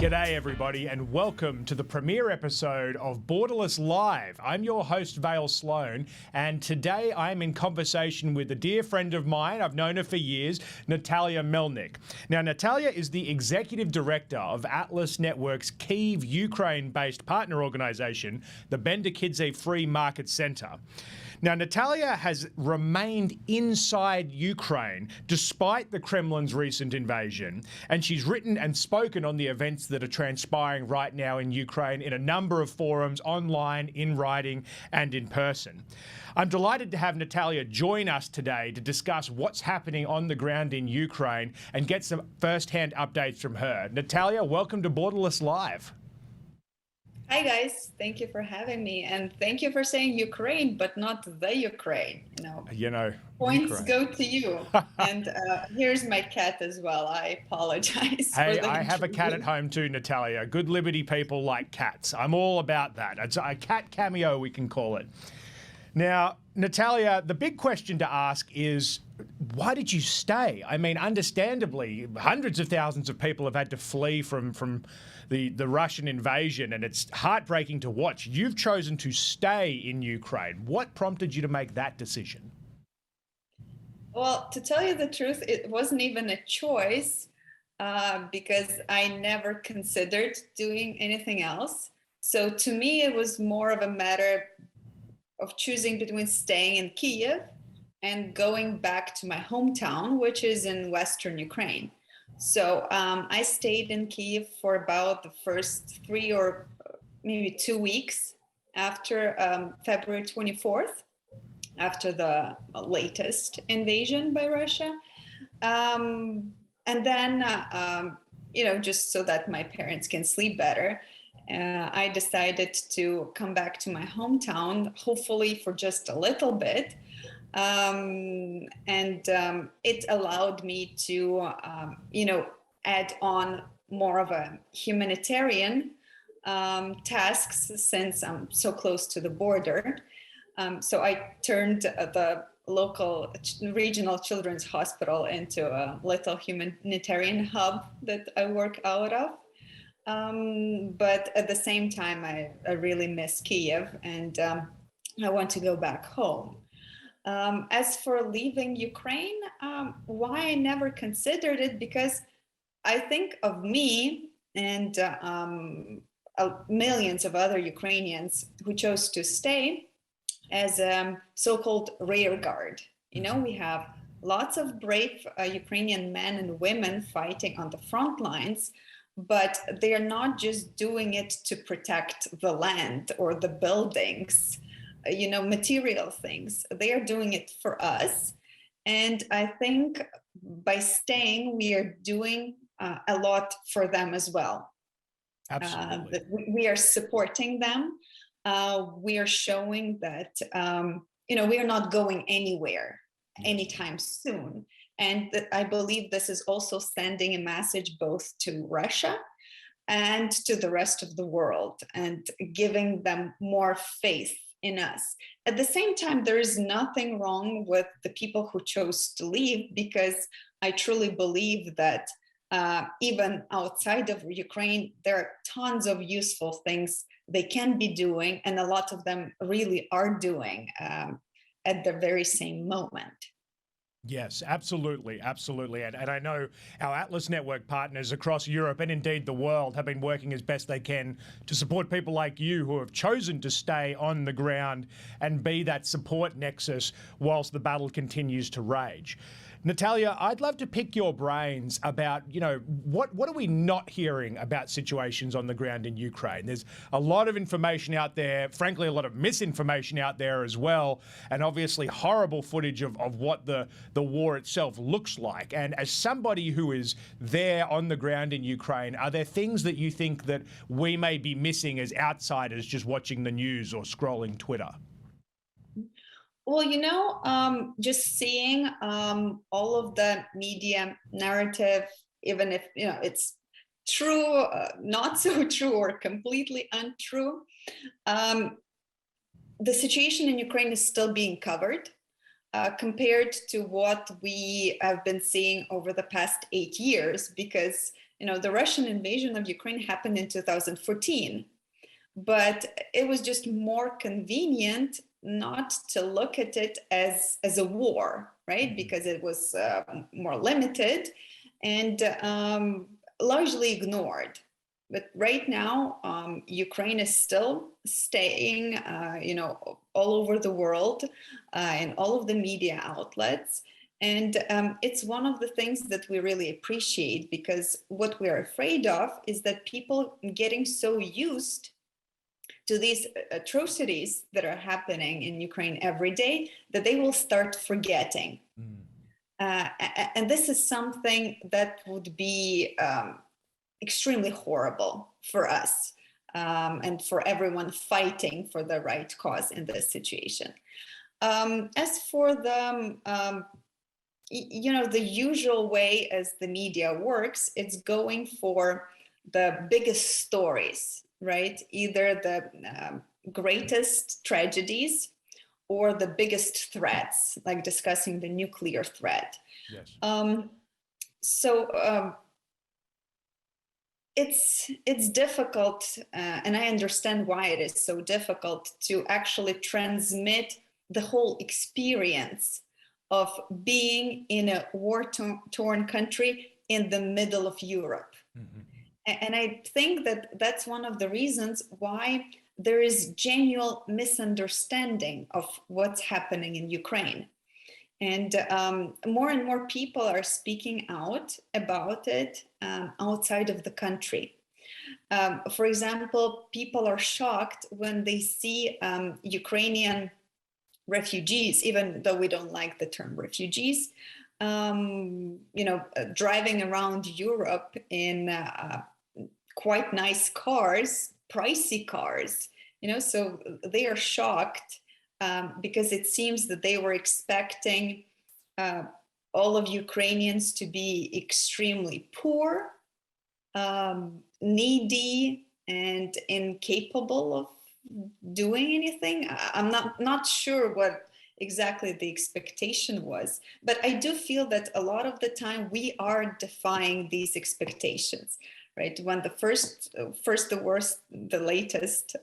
G'day everybody and welcome to the premiere episode of Borderless Live. I'm your host Vale Sloane and today I'm in conversation with a dear friend of mine. I've known her for years, Nataliya Melnyk. Now Nataliya is the executive director of Atlas Network's Kyiv, Ukraine-based partner organisation, the Bendukidze Free Market Center. Now, Nataliya has remained inside Ukraine despite the Kremlin's recent invasion, and she's written and spoken on the events that are transpiring right now in Ukraine in a number of forums, online, in writing, and in person. I'm delighted to have Nataliya join us today to discuss what's happening on the ground in Ukraine and get some first-hand updates from her. Nataliya, welcome to Borderless Live. Hi guys, thank you for having me, and thank you for saying Ukraine, but not the Ukraine. Points Ukraine. go to you. And here's my cat as well. I apologize. Hey, I have a cat at home too, Nataliya. Good Liberty people like cats. I'm all about that. It's a cat cameo, we can call it. Now, Nataliya, the big question to ask is, why did you stay? I mean, understandably, hundreds of thousands of people have had to flee from the Russian invasion, and it's heartbreaking to watch. You've chosen to stay in Ukraine. What prompted you to make that decision? Well, to tell you the truth, it wasn't even a choice because I never considered doing anything else. So to me, it was more of a matter of choosing between staying in Kyiv and going back to my hometown, which is in Western Ukraine. So I stayed in Kyiv for about the first 3 or maybe 2 weeks after February 24th, after the latest invasion by Russia. And then, just so that my parents can sleep better, I decided to come back to my hometown, hopefully for just a little bit. It allowed me to, add on more of a humanitarian tasks since I'm so close to the border. So I turned the local regional children's hospital into a little humanitarian hub that I work out of. But at the same time, I really miss Kyiv and I want to go back home. As for leaving Ukraine, why I never considered it, because I think of me and millions of other Ukrainians who chose to stay as so-called rear guard. We have lots of brave Ukrainian men and women fighting on the front lines, but they are not just doing it to protect the land or the buildings, material things. They are doing it for us. And I think by staying, we are doing a lot for them as well. Absolutely. We are supporting them. We are showing that, we are not going anywhere anytime soon. And I believe this is also sending a message both to Russia and to the rest of the world and giving them more faith in us. At the same time, there is nothing wrong with the people who chose to leave, because I truly believe that even outside of Ukraine, there are tons of useful things they can be doing, and a lot of them really are doing at the very same moment. Yes, absolutely, absolutely. And I know our Atlas Network partners across Europe and indeed the world have been working as best they can to support people like you who have chosen to stay on the ground and be that support nexus whilst the battle continues to rage. Nataliya, I'd love to pick your brains about, what are we not hearing about situations on the ground in Ukraine? There's a lot of information out there, frankly, a lot of misinformation out there as well, and obviously horrible footage of what the war itself looks like. And as somebody who is there on the ground in Ukraine, are there things that you think that we may be missing as outsiders just watching the news or scrolling Twitter? Well, just seeing all of the media narrative, even if, it's true, not so true, or completely untrue, the situation in Ukraine is still being covered compared to what we have been seeing over the past 8 years, because the Russian invasion of Ukraine happened in 2014, but it was just more convenient not to look at it as a war, right? Because it was more limited and largely ignored. But right now, Ukraine is still staying, all over the world, in all of the media outlets. And it's one of the things that we really appreciate, because what we're afraid of is that people getting so used to these atrocities that are happening in Ukraine every day that they will start forgetting. And this is something that would be extremely horrible for us, and for everyone fighting for the right cause in this situation. As for the the usual way as the media works, it's going for the biggest stories, right? Either the greatest tragedies or the biggest threats, like discussing the nuclear threat. Yes. It's difficult, and I understand why it is so difficult to actually transmit the whole experience of being in a war-torn country in the middle of Europe. And I think that that's one of the reasons why there is genuine misunderstanding of what's happening in Ukraine. And more people are speaking out about it outside of the country. For example, people are shocked when they see Ukrainian refugees, even though we don't like the term refugees, driving around Europe in quite nice cars, pricey cars, so they are shocked. Because it seems that they were expecting all of Ukrainians to be extremely poor, needy, and incapable of doing anything. I'm not sure what exactly the expectation was, but I do feel that a lot of the time we are defying these expectations. Right, when the latest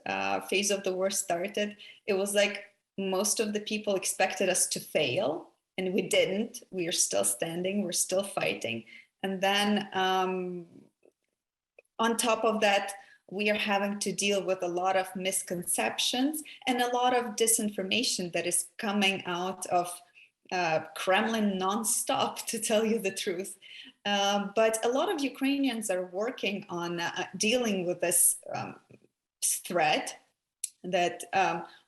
phase of the war started, it was like most of the people expected us to fail, and we didn't. We are still standing, we're still fighting. And then on top of that, we are having to deal with a lot of misconceptions and a lot of disinformation that is coming out of Kremlin nonstop, to tell you the truth. But a lot of Ukrainians are working on dealing with this threat, that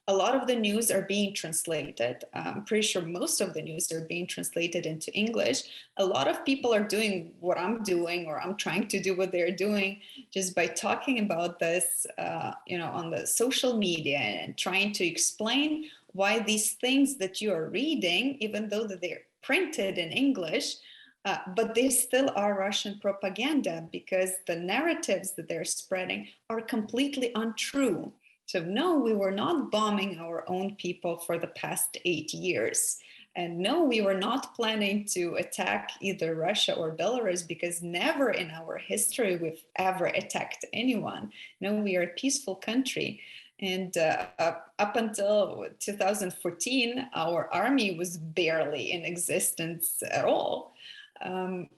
a lot of the news are being translated. I'm pretty sure most of the news are being translated into English. A lot of people are doing what I'm doing, or I'm trying to do what they're doing, just by talking about this, on the social media, and trying to explain why these things that you are reading, even though that they're printed in English, but they still are Russian propaganda, because the narratives that they're spreading are completely untrue. So no, we were not bombing our own people for the past 8 years. And no, we were not planning to attack either Russia or Belarus, because never in our history we've ever attacked anyone. No, we are a peaceful country. And up until 2014, our army was barely in existence at all.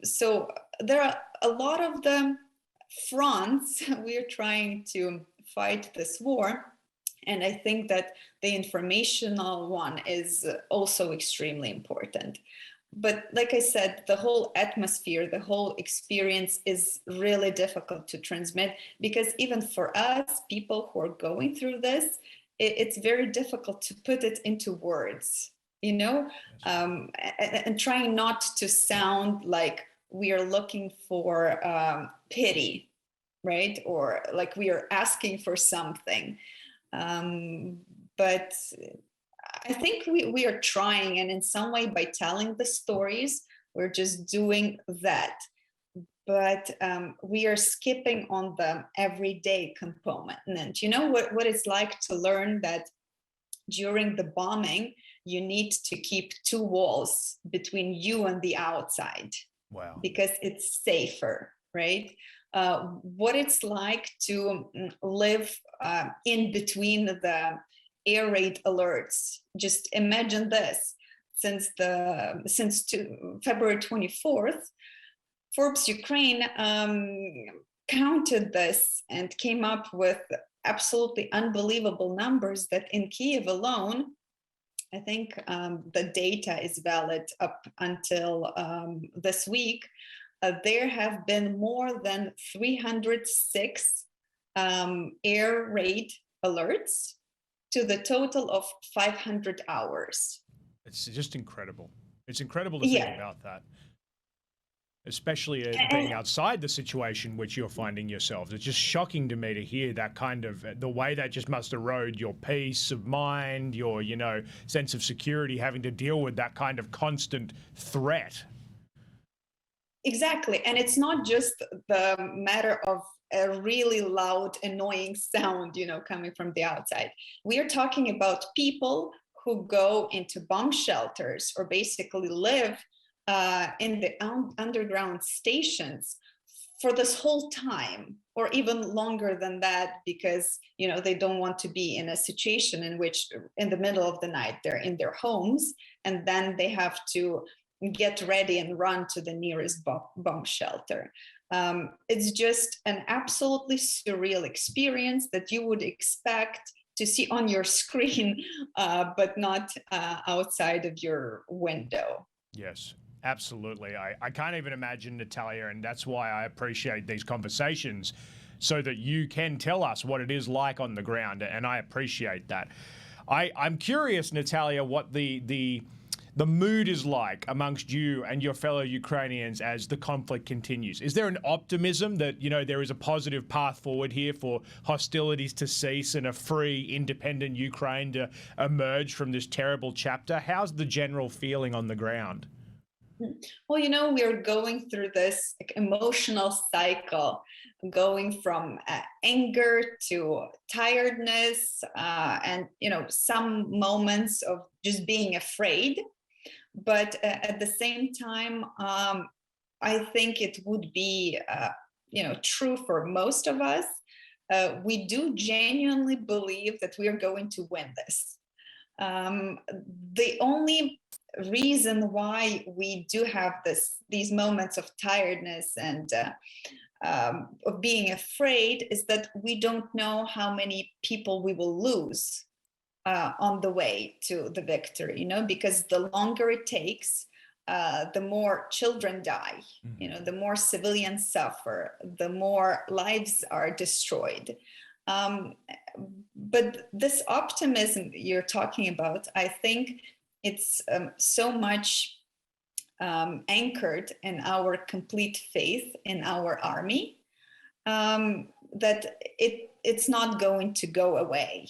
So there are a lot of the fronts we're trying to fight this war. And I think that the informational one is also extremely important. But like I said, the whole atmosphere, the whole experience is really difficult to transmit, because even for us, people who are going through this, it's very difficult to put it into words, and trying not to sound like we are looking for pity, right? Or like we are asking for something. But I think we are trying, and in some way, by telling the stories, we're just doing that. But we are skipping on the everyday component. And you know what it's like to learn that during the bombing, you need to keep 2 walls between you and the outside. Wow. Because it's safer. right? What it's like to live in between the air raid alerts. Just imagine this. Since February 24th, Forbes Ukraine counted this and came up with absolutely unbelievable numbers that in Kyiv alone, I think the data is valid up until this week, there have been more than 306 air raid alerts to the total of 500 hours. It's just incredible. It's incredible to think Yeah. about that, especially being outside the situation which you're finding yourselves. It's just shocking to me to hear that kind of, the way that just must erode your peace of mind, your, sense of security, having to deal with that kind of constant threat. Exactly. And it's not just the matter of a really loud, annoying sound, coming from the outside. We are talking about people who go into bomb shelters or basically live in the underground stations for this whole time, or even longer than that, because they don't want to be in a situation in which in the middle of the night they're in their homes and then they have to get ready and run to the nearest bomb shelter. It's just an absolutely surreal experience that you would expect to see on your screen, but not outside of your window. Yes, absolutely. I can't even imagine, Nataliya, and that's why I appreciate these conversations, so that you can tell us what it is like on the ground, and I appreciate that. I'm curious, Nataliya, what the mood is like amongst you and your fellow Ukrainians as the conflict continues. Is there an optimism that, there is a positive path forward here for hostilities to cease and a free, independent Ukraine to emerge from this terrible chapter? How's the general feeling on the ground? Well, we are going through this emotional cycle, going from anger to tiredness, and, some moments of just being afraid. But at the same time, I think it would be, true for most of us. We do genuinely believe that we are going to win this. The only reason why we do have these moments of tiredness and of being afraid is that we don't know how many people we will lose on the way to the victory, because the longer it takes, the more children die, the more civilians suffer, the more lives are destroyed. But this optimism you're talking about, I think it's so much anchored in our complete faith in our army, that it's not going to go away,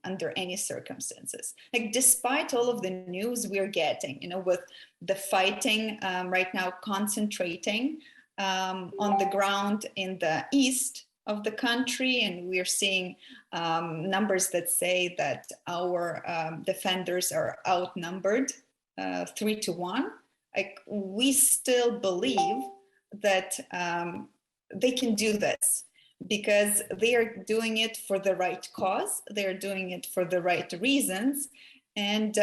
under any circumstances. Like, despite all of the news we're getting, with the fighting right now concentrating on the ground in the east of the country, and we're seeing numbers that say that our defenders are outnumbered 3-1. Like, we still believe that they can do this, because they are doing it for the right cause, they're doing it for the right reasons, and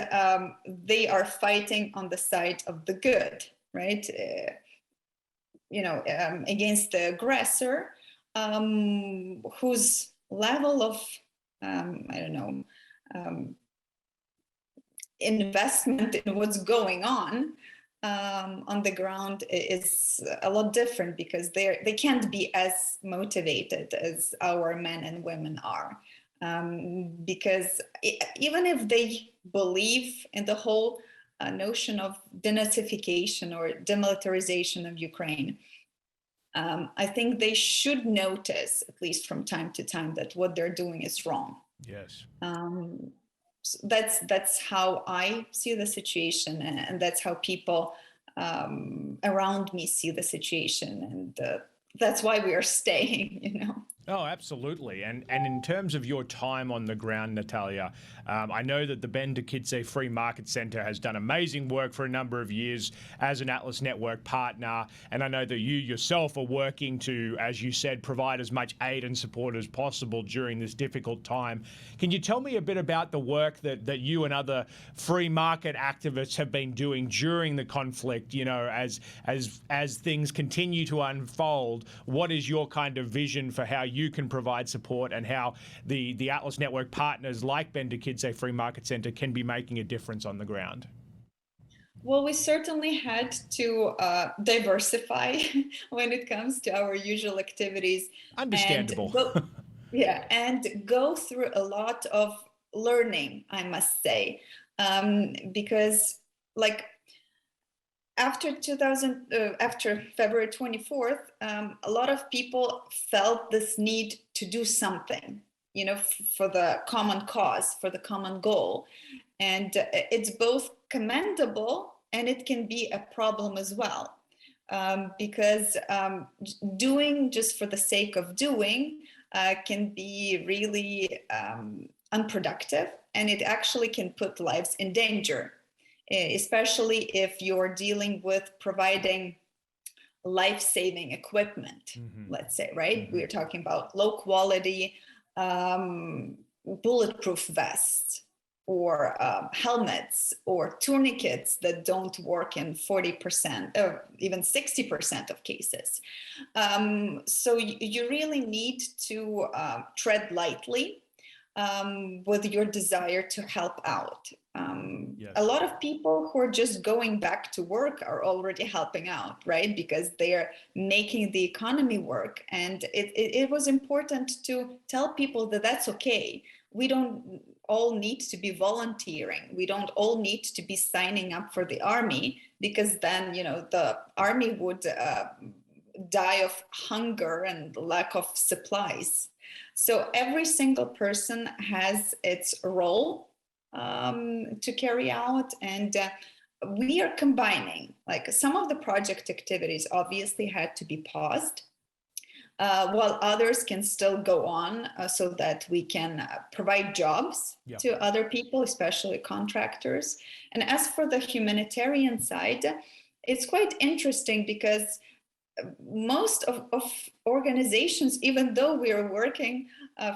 they are fighting on the side of the good, right? Against the aggressor, whose level of, investment in what's going on the ground is a lot different, because they can't be as motivated as our men and women are, because even if they believe in the whole notion of denazification or demilitarization of Ukraine, I think they should notice, at least from time to time, that what they're doing is wrong. Yes. So that's how I see the situation, and that's how people around me see the situation, and that's why we are staying. Oh, absolutely. And in terms of your time on the ground, Nataliya, I know that the Bendukidze Free Market Center has done amazing work for a number of years as an Atlas Network partner. And I know that you yourself are working to, as you said, provide as much aid and support as possible during this difficult time. Can you tell me a bit about the work that you and other free market activists have been doing during the conflict, you know, as things continue to unfold? What is your kind of vision for how you can provide support, and how the Atlas Network partners like Bendukidze Free Market Center can be making a difference on the ground? Well, we certainly had to diversify when it comes to our usual activities and Understandable. go, yeah, and go through a lot of learning, I must say, because like after February 24th, a lot of people felt this need to do something, you know, for the common cause, for the common goal. And it's both commendable and it can be a problem as well. Because doing just for the sake of doing can be really unproductive, and it actually can put lives in danger, especially if you're dealing with providing life-saving equipment, let's say, right? We're talking about low quality bulletproof vests, or helmets, or tourniquets that don't work in 40% or even 60% of cases. So you really need to tread lightly with your desire to help out. Yes. A lot of people who are just going back to work are already helping out, right? Because they're making the economy work. And it was important to tell people that that's okay. We don't all need to be volunteering. We don't all need to be signing up for the army, because then, you know, the army would die of hunger and lack of supplies. So every single person has its role to carry out, and we are combining, like, some of the project activities obviously had to be paused, while others can still go on, so that we can provide jobs to other people, especially contractors. And as for the humanitarian side, it's quite interesting, because most of organizations, even though we are working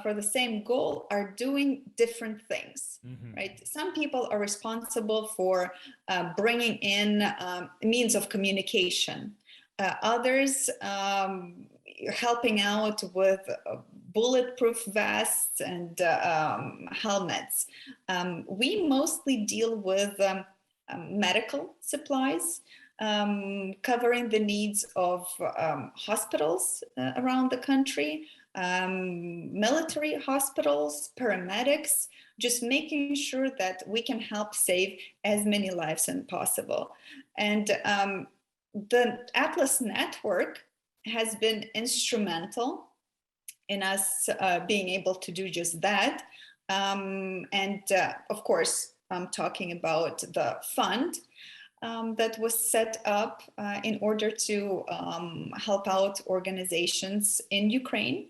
for the same goal, are doing different things, right? Some people are responsible for bringing in means of communication. Others helping out with bulletproof vests and helmets. We mostly deal with medical supplies, covering the needs of hospitals around the country, military hospitals, paramedics, just making sure that we can help save as many lives as possible. And the Atlas Network has been instrumental in us being able to do just that. Of course, I'm talking about the fund that was set up in order to help out organizations in Ukraine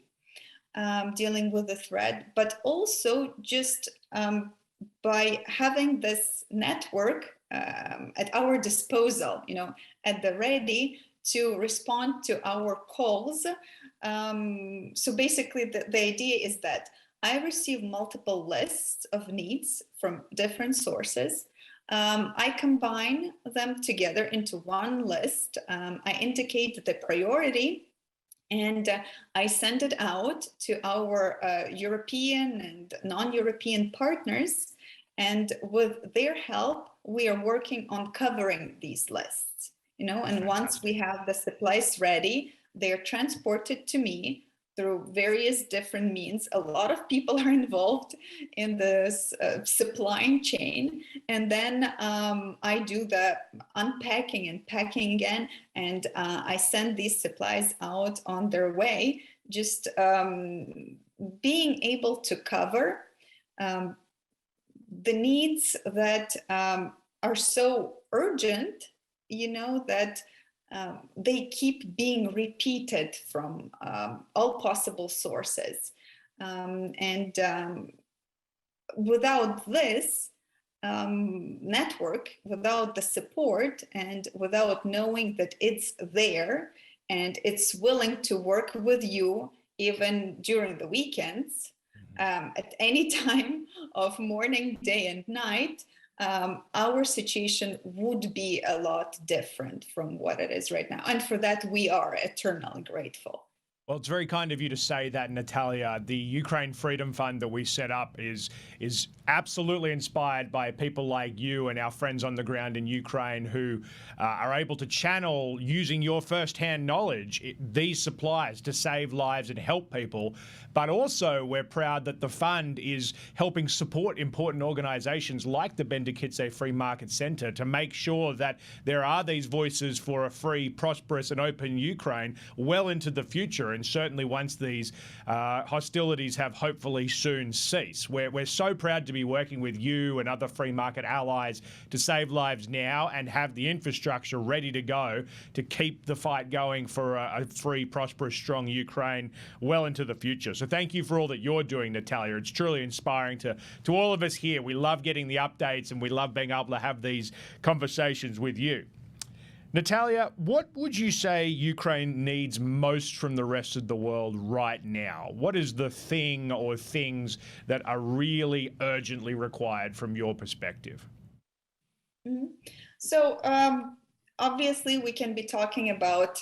dealing with the threat, but also just by having this network at our disposal, you know, at the ready to respond to our calls. So basically, the idea is that I receive multiple lists of needs from different sources. I combine them together into one list. I indicate the priority, and I send it out to our European and non-European partners. And with their help, we are working on covering these lists, you know, and once we have the supplies ready, they're transported to me through various different means. A lot of people are involved in this supply chain. And then I do the unpacking and packing again, and I send these supplies out on their way, just being able to cover the needs that are so urgent, you know, that they keep being repeated from all possible sources. Without this network, without the support, and without knowing that it's there and it's willing to work with you even during the weekends, at any time of morning, day, and night, our situation would be a lot different from what it is right now. And for that, we are eternally grateful. Well, it's very kind of you to say that, Nataliya. The Ukraine Freedom Fund that we set up is absolutely inspired by people like you and our friends on the ground in Ukraine who are able to channel, using your first-hand knowledge, these supplies to save lives and help people. But also, we're proud that the fund is helping support important organisations like the Bendukidze Free Market Center to make sure that there are these voices for a free, prosperous and open Ukraine well into the future. And certainly once these hostilities have hopefully soon ceased. We're so proud to be working with you and other free market allies to save lives now and have the infrastructure ready to go to keep the fight going for a free, prosperous, strong Ukraine well into the future. So thank you for all that you're doing, Nataliya. It's truly inspiring to all of us here. We love getting the updates and we love being able to have these conversations with you. Nataliya, what would you say Ukraine needs most from the rest of the world right now? What is the thing or things that are really urgently required from your perspective? Mm-hmm. So obviously we can be talking about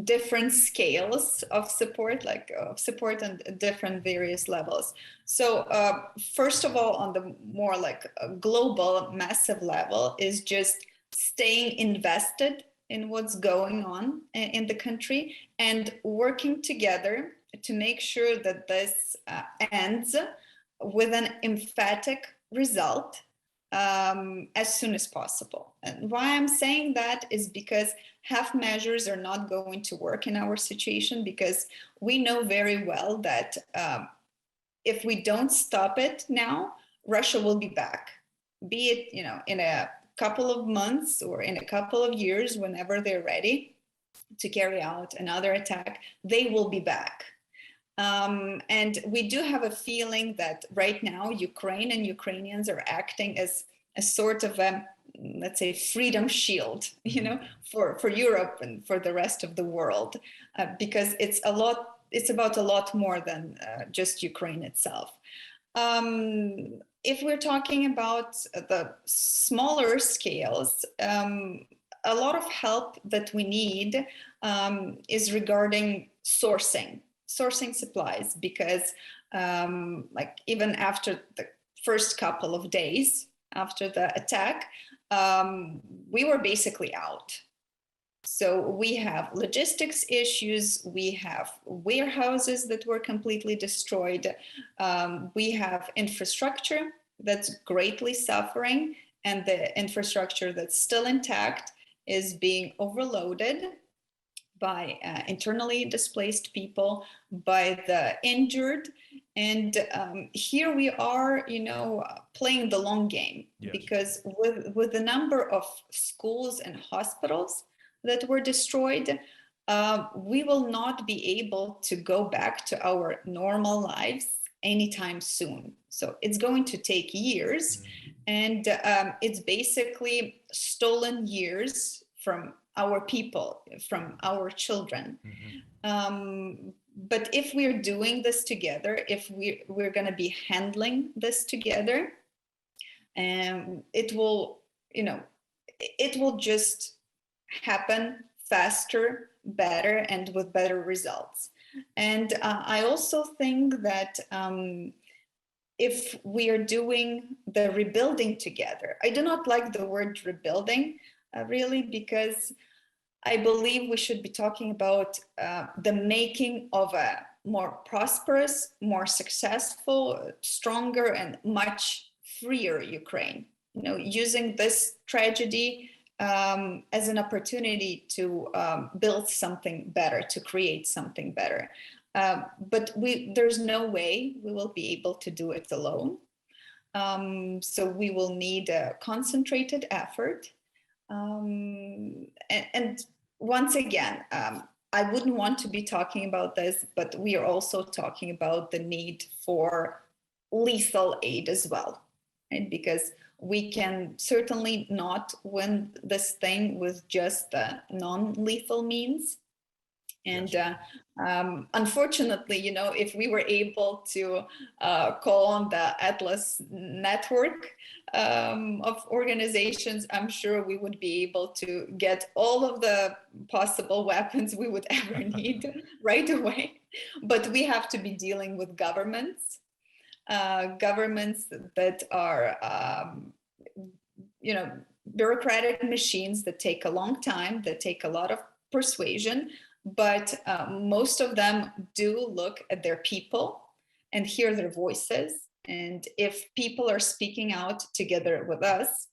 different scales of support, like support on different various levels. So first of all, on the more like global, massive level is just staying invested in what's going on in the country and working together to make sure that this ends with an emphatic result as soon as possible. And why I'm saying that is because half measures are not going to work in our situation, because we know very well that if we don't stop it now, Russia will be back, be it, you know, in a couple of months or in a couple of years, whenever they're ready to carry out another attack, they will be back. And we do have a feeling that right now Ukraine and Ukrainians are acting as a sort of a, let's say, freedom shield, you know, for Europe and for the rest of the world, because it's about a lot more than just Ukraine itself. If we're talking about the smaller scales, a lot of help that we need is regarding sourcing supplies, because like even after the first couple of days after the attack, we were basically out. So we have logistics issues, we have warehouses that were completely destroyed, we have infrastructure that's greatly suffering, and the infrastructure that's still intact is being overloaded by internally displaced people, by the injured. And here we are, you know, playing the long game. Yes. Because with the number of schools and hospitals that were destroyed, we will not be able to go back to our normal lives anytime soon. So it's going to take years, and it's basically stolen years from our people, from our children. But if we're doing this together, if we're going to be handling this together, it will, you know, it will just happen faster, better, and with better results. And I also think that if we are doing the rebuilding together, I do not like the word rebuilding really, because I believe we should be talking about the making of a more prosperous, more successful, stronger, and much freer Ukraine. You know, using this tragedy as an opportunity to build something better, to create something better. But there's no way we will be able to do it alone. So we will need a concentrated effort. And once again, I wouldn't want to be talking about this, but we are also talking about the need for lethal aid as well, right? Because we can certainly not win this thing with just the non-lethal means. And Yes. unfortunately, if we were able to call on the Atlas network of organizations, I'm sure we would be able to get all of the possible weapons we would ever need right away. But we have to be dealing with governments that are, bureaucratic machines that take a long time, that take a lot of persuasion, but most of them do look at their people and hear their voices. And if people are speaking out together with us,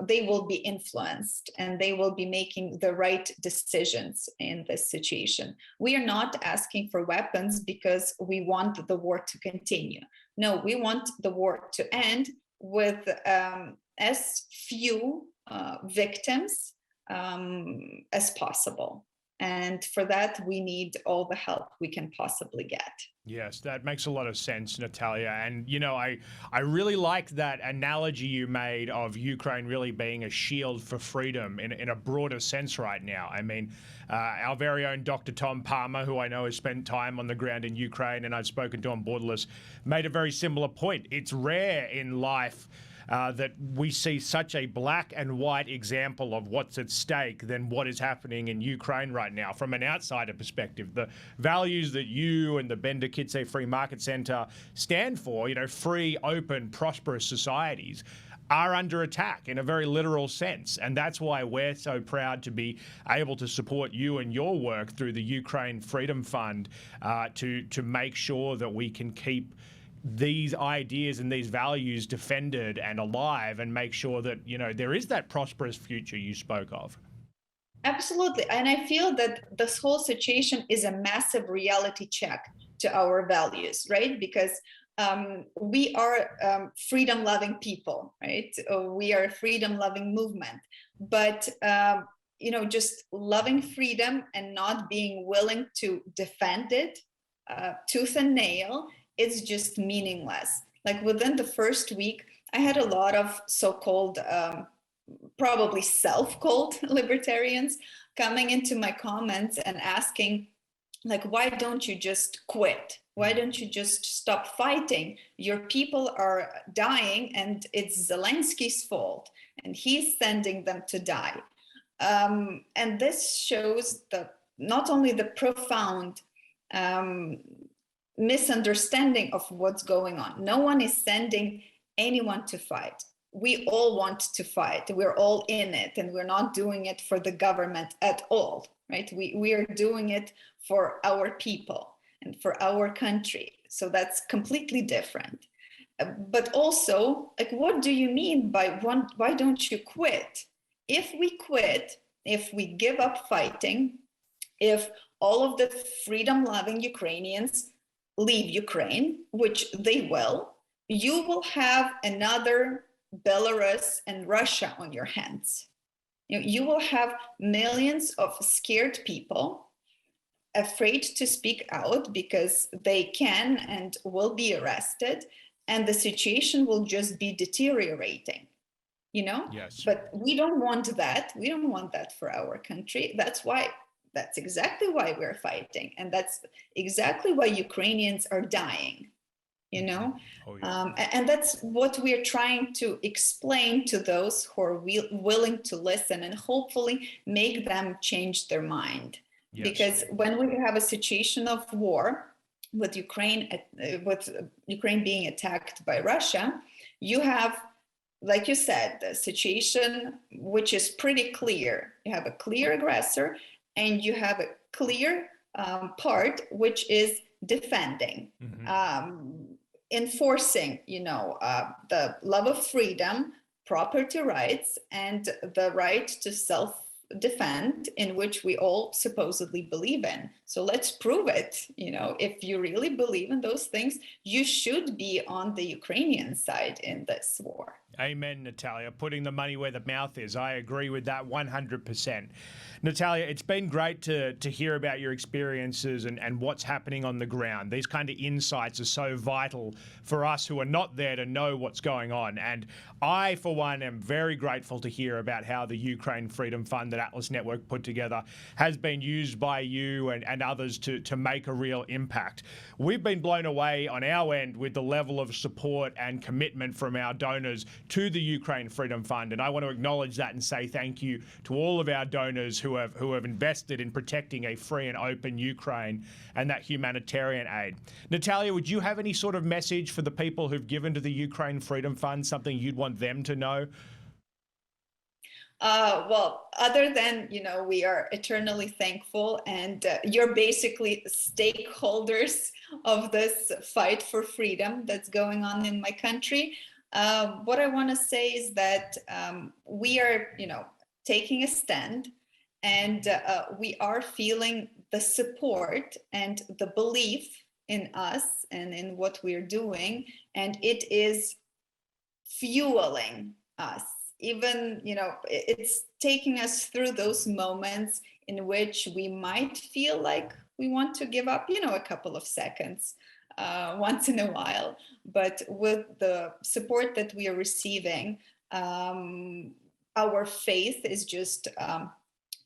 they will be influenced and they will be making the right decisions in this situation. We are not asking for weapons because we want the war to continue. No, we want the war to end with as few victims as possible. And for that, we need all the help we can possibly get. Yes, that makes a lot of sense, Natalia. And, I really like that analogy you made of Ukraine really being a shield for freedom in a broader sense right now. I mean, our very own Dr. Tom Palmer, who I know has spent time on the ground in Ukraine, and I've spoken to on Borderless, made a very similar point. It's rare in life that we see such a black and white example of what's at stake than what is happening in Ukraine right now. From an outsider perspective, the values that you and the Bendukidze Free Market Center stand for, free, open, prosperous societies, are under attack in a very literal sense. And that's why we're so proud to be able to support you and your work through the Ukraine Freedom Fund to make sure that we can keep these ideas and these values defended and alive, and make sure that there is that prosperous future you spoke of. Absolutely. And I feel that this whole situation is a massive reality check to our values, right? Because we are freedom-loving people, right? We are a freedom-loving movement, but just loving freedom and not being willing to defend it tooth and nail, it's just meaningless. Like within the first week, I had a lot of so-called, probably self-called libertarians coming into my comments and asking, like, why don't you just quit? Why don't you just stop fighting? Your people are dying and it's Zelensky's fault and he's sending them to die. And this shows not only the profound misunderstanding of what's going on. No one is sending anyone to fight. We all want to fight. We're all in it, and we're not doing it for the government at all, right? We are doing it for our people and for our country. So that's completely different. But also, like, what do you mean by why don't you quit? If we quit, if we give up fighting, if all of the freedom-loving Ukrainians leave Ukraine, which they will, you will have another Belarus and Russia on your hands. You will have millions of scared people afraid to speak out because they can and will be arrested, and the situation will just be deteriorating. Yes. But we don't want that. We don't want that for our country. That's exactly why we're fighting. And that's exactly why Ukrainians are dying, Oh, yeah. and that's what we're trying to explain to those who are willing to listen and hopefully make them change their mind. Yes. Because when we have a situation of war with Ukraine being attacked by Russia, you have, like you said, the situation which is pretty clear. You have a clear aggressor, and you have a clear part which is defending, enforcing, the love of freedom, property rights, and the right to self-defend, in which we all supposedly believe in. So let's prove it. If you really believe in those things, you should be on the Ukrainian side in this war. Amen, Nataliya. Putting the money where the mouth is. I agree with that 100%. Nataliya, it's been great to hear about your experiences and what's happening on the ground. These kind of insights are so vital for us who are not there to know what's going on. And I, for one, am very grateful to hear about how the Ukraine Freedom Fund that Atlas Network put together has been used by you and others to make a real impact. We've been blown away on our end with the level of support and commitment from our donors to the Ukraine Freedom Fund, and I want to acknowledge that and say thank you to all of our donors who have invested in protecting a free and open Ukraine and that humanitarian aid. Nataliya, would you have any sort of message for the people who've given to the Ukraine Freedom Fund, something you'd want them to know? Well, other than, we are eternally thankful, and you're basically stakeholders of this fight for freedom that's going on in my country. What I want to say is that we are, taking a stand, and we are feeling the support and the belief in us and in what we're doing, and it is fueling us. Even, it's taking us through those moments in which we might feel like we want to give up, a couple of seconds once in a while. But with the support that we are receiving, our faith is just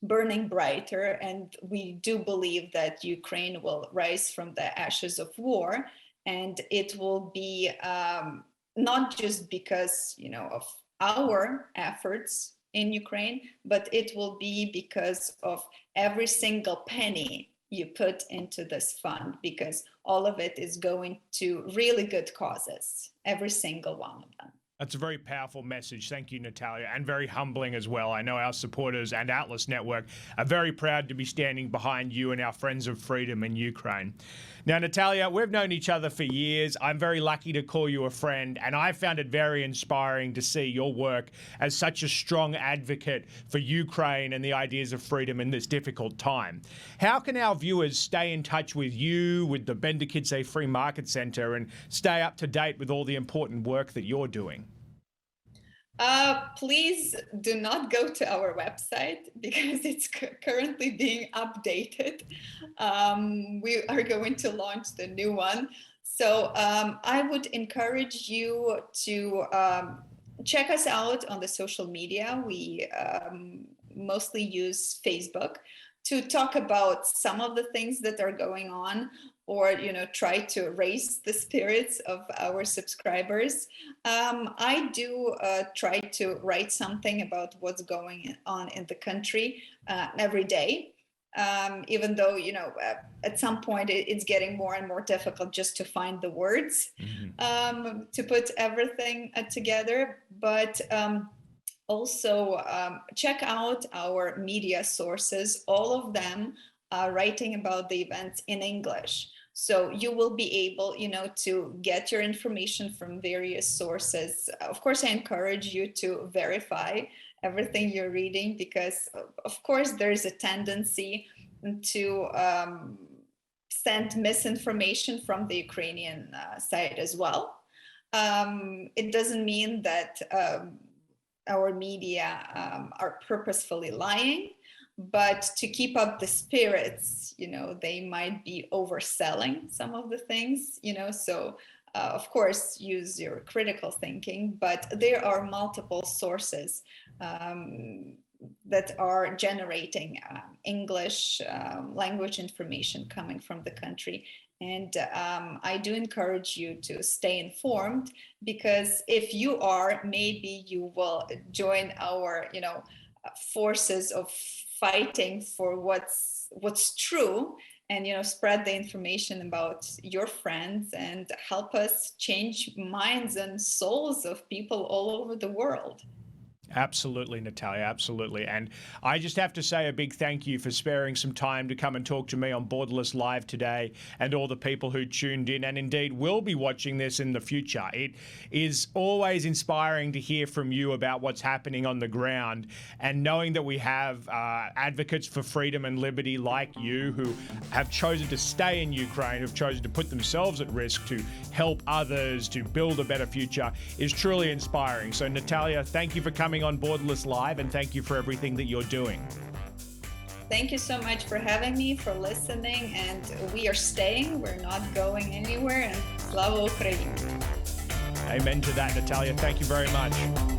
burning brighter. And we do believe that Ukraine will rise from the ashes of war. And it will be not just because, of our efforts in Ukraine, but it will be because of every single penny you put into this fund, because all of it is going to really good causes, every single one of them. That's a very powerful message. Thank you, Nataliya, and very humbling as well. I know our supporters and Atlas Network are very proud to be standing behind you and our friends of freedom in Ukraine. Now, Nataliya, we've known each other for years. I'm very lucky to call you a friend, and I found it very inspiring to see your work as such a strong advocate for Ukraine and the ideas of freedom in this difficult time. How can our viewers stay in touch with you, with the Bendukidze Free Market Center, and stay up to date with all the important work that you're doing? Please do not go to our website because it's currently being updated. We are going to launch the new one. So I would encourage you to check us out on the social media. We mostly use Facebook to talk about some of the things that are going on, or try to raise the spirits of our subscribers. I do try to write something about what's going on in the country every day, even though at some point it's getting more and more difficult just to find the words to put everything together. But also check out our media sources. All of them are writing about the events in English. So you will be able, to get your information from various sources. Of course, I encourage you to verify everything you're reading, because of course there's a tendency to send misinformation from the Ukrainian side as well. It doesn't mean that our media are purposefully lying, but to keep up the spirits, they might be overselling some of the things, so of course use your critical thinking, but there are multiple sources that are generating English language information coming from the country. And I do encourage you to stay informed, because if you are, maybe you will join our, forces of fighting for what's true, and spread the information about your friends and help us change minds and souls of people all over the world. Absolutely, Nataliya, absolutely. And I just have to say a big thank you for sparing some time to come and talk to me on Borderless Live today, and all the people who tuned in and indeed will be watching this in the future. It is always inspiring to hear from you about what's happening on the ground, and knowing that we have advocates for freedom and liberty like you who have chosen to stay in Ukraine, who've chosen to put themselves at risk to help others, to build a better future, is truly inspiring. So Nataliya, thank you for coming on Borderless Live, and thank you for everything that you're doing. Thank you so much for having me, for listening, and we are staying, we're not going anywhere, and Slava Ukraini. Amen to that, Nataliya. Thank you very much.